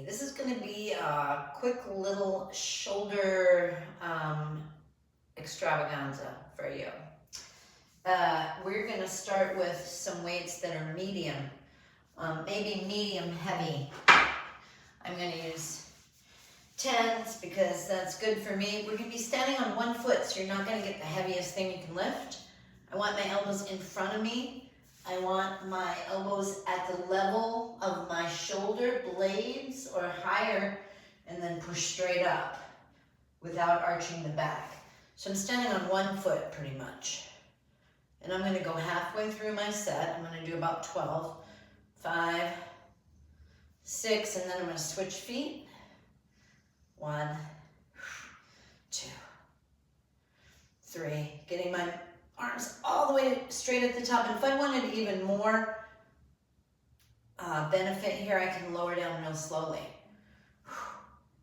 This is going to be a quick little shoulder extravaganza for you. We're going to start with some weights that are medium, maybe medium heavy. I'm going to use 10s because that's good for me. We're going to be standing on one foot, so you're not going to get the heaviest thing you can lift. I want my elbows in front of me. I want my elbows at the level of my shoulder blades or higher, and then push straight up without arching the back. So I'm standing on one foot pretty much. And I'm going to go halfway through my set. I'm going to do about 12, 5, 6, and then I'm going to switch feet. 1, 2, 3. Getting my arms all the way straight at the top. And if I wanted even more benefit here, I can lower down real slowly.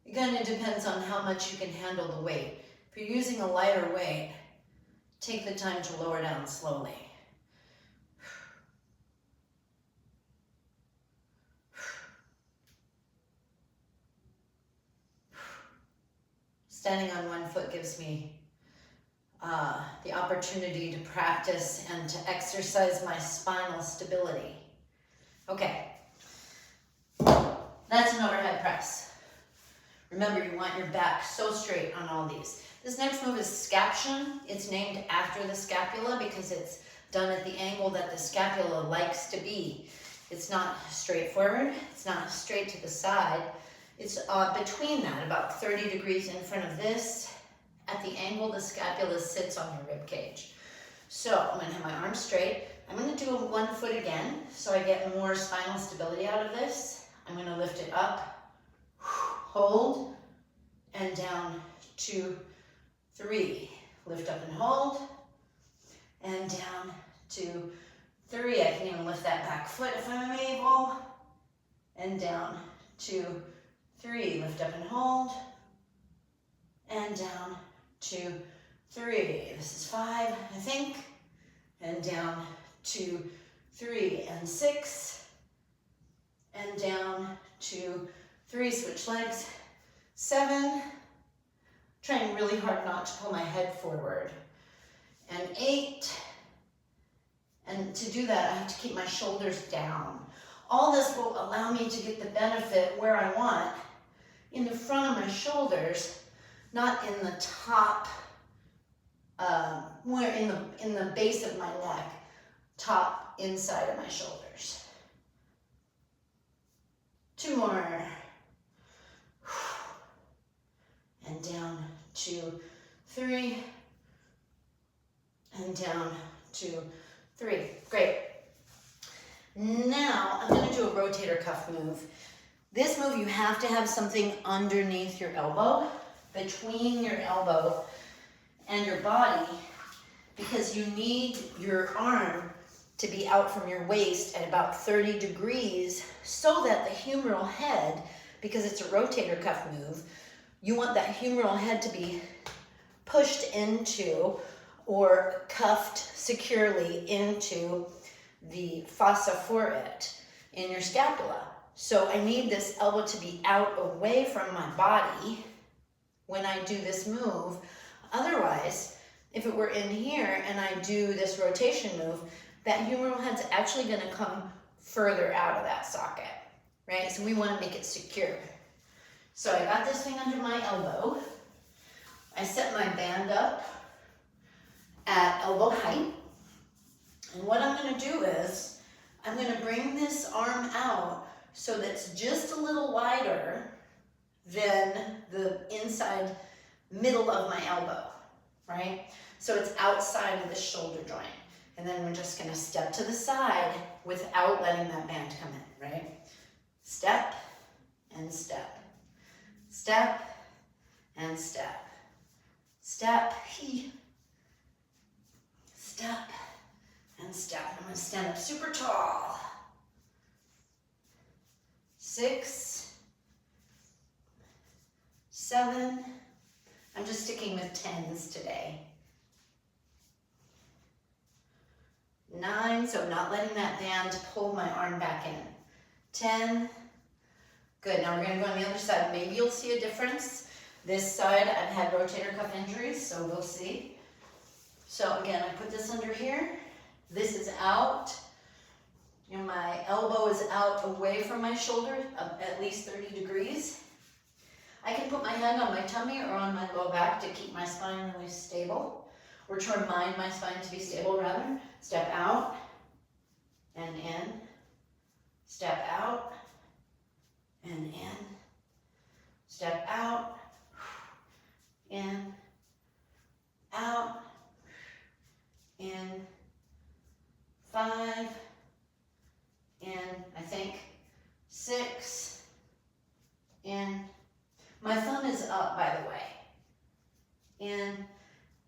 Again, it depends on how much you can handle the weight. If you're using a lighter weight, take the time to lower down slowly. Standing on one foot gives me the opportunity to practice and to exercise my spinal stability. Okay, that's an overhead press. Remember, you want your back so straight on all these. This next move is scaption. It's named after the scapula because it's done at the angle that the scapula likes to be. It's not straight forward, it's not straight to the side. It's between that, about 30 degrees in front of this. At the angle the scapula sits on your rib cage. So I'm going to have my arms straight. I'm going to do a one foot again so I get more spinal stability out of this. I'm going to lift it up, hold, and down, 2, 3. Lift up and hold, and down, 2, 3. I can even lift that back foot if I'm able, and down, 2, 3. Lift up and hold, and down, 2, 3. This is 5, I think, and down, 2, 3, and 6, and down, 2, 3. Switch legs, 7. Trying really hard not to pull my head forward, and 8. And to do that, I have to keep my shoulders down. All this will allow me to get the benefit where I want, in the front of my shoulders, not in the top, where in the base of my neck, top inside of my shoulders. 2 more. And down, 2, 3. And down, 2, 3. Great. Now I'm going to do a rotator cuff move. This move, you have to have something underneath your elbow, between your elbow and your body, because you need your arm to be out from your waist at about 30 degrees so that the humeral head, because it's a rotator cuff move, you want that humeral head to be pushed into or cuffed securely into the fossa foret in your scapula. So I need this elbow to be out away from my body when I do this move. Otherwise, if it were in here and I do this rotation move, that humeral head's actually going to come further out of that socket, right? So we want to make it secure. So I got this thing under my elbow. I set my band up at elbow height. And what I'm going to do is I'm going to bring this arm out so that's just a little wider than the inside middle of my elbow, right? So it's outside of the shoulder joint. And then we're just going to step to the side without letting that band come in, right? Step and step. Step and step. Step, step and step. I'm going to stand up super tall. 6, 7. I'm just sticking with 10s today. 9, so I'm not letting that band pull my arm back in. 10, Good, now we're gonna go on the other side. Maybe you'll see a difference. This side, I've had rotator cuff injuries, so we'll see. So again, I put this under here. This is out. You know, my elbow is out away from my shoulder, at least 30 degrees. I can put my hand on my tummy or on my low back to keep my spine really stable, or to remind my spine to be stable rather. Step out and in. Step out and in. Step out, in, out, in, 5, in, I think, 6, in. My thumb is up, by the way. In,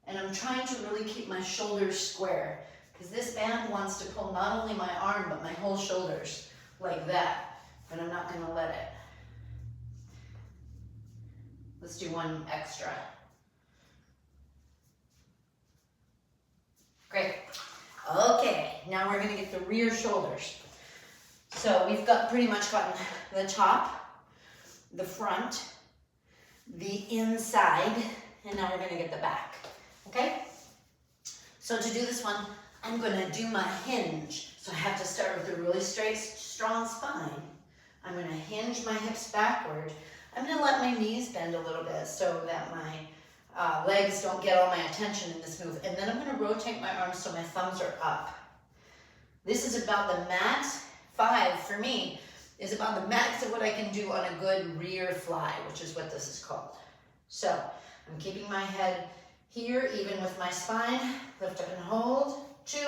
and I'm trying to really keep my shoulders square, because this band wants to pull not only my arm, but my whole shoulders, like that, but I'm not gonna let it. Let's do one extra. Great. Okay, now we're gonna get the rear shoulders. So we've got pretty much gotten the top, the front, the inside, and now we're gonna get the back, okay? So to do this one, I'm gonna do my hinge. So I have to start with a really straight, strong spine. I'm gonna hinge my hips backward. I'm gonna let my knees bend a little bit so that my legs don't get all my attention in this move. And then I'm gonna rotate my arms so my thumbs are up. This is about the max. 5 for me is about the max of what I can do on a good rear fly, which is what this is called. So I'm keeping my head here, even with my spine. Lift up and hold. 2,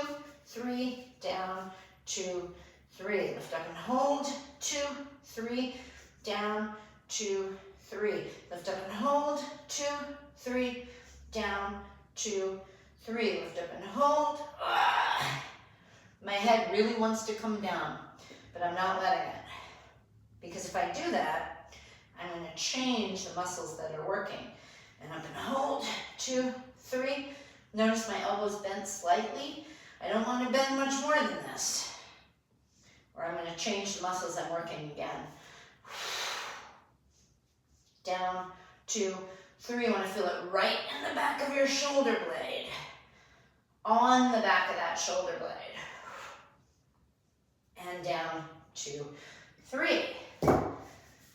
3, down, 2, 3. Lift up and hold. 2, 3, down, 2, 3. Lift up and hold. 2, 3, down, 2, 3. Lift up and hold. My head really wants to come down, but I'm not letting it. Because if I do that, I'm going to change the muscles that are working. And up and hold. 2, 3. Notice my elbows bent slightly. I don't want to bend much more than this. Or I'm going to change the muscles I'm working again. Down, 2, 3. You want to feel it right in the back of your shoulder blade. On the back of that shoulder blade. And down, 2, 3.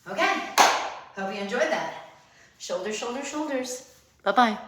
Okay, hope you enjoyed that. Shoulders, shoulders, shoulders. Bye-bye.